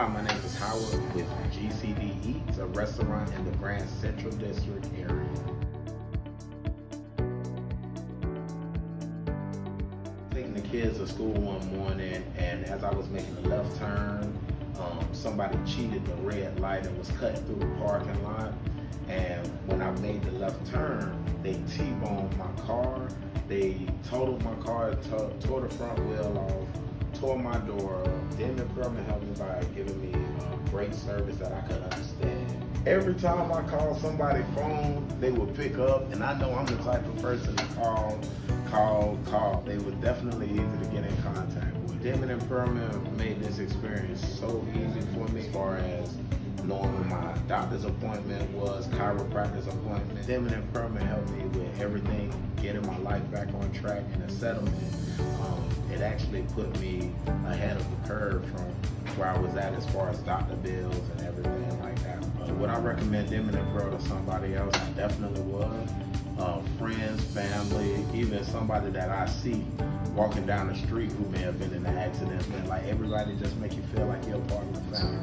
Hi, my name is Howard with GCD Eats, a restaurant in the Grand Central District area. Taking the kids to school one morning, and as I was making a left turn, somebody cheated the red light and was cutting through the parking lot. And when I made the left turn, they T-boned my car. They totaled my car, tore the front wheel off, tore my door up. Denmon Pearlman helped me by giving me great service that I could understand. Every time I call somebody's phone, they would pick up, and I know I'm the type of person to call. They were definitely easy to get in contact with. Denmon and Pearlman made this experience so easy for me as far as knowing when my doctor's appointment was, chiropractor's appointment. Denmon and Pearlman helped me with everything, getting my life back on track, and the settlement. It actually put me ahead of the curve from where I was at as far as doctor bills and everything like that. Would I recommend Denmon and Pearl to somebody else? I definitely would. Friends, family, even somebody that I see walking down the street who may have been in an accident. Man, like everybody just make you feel like you're part of the family.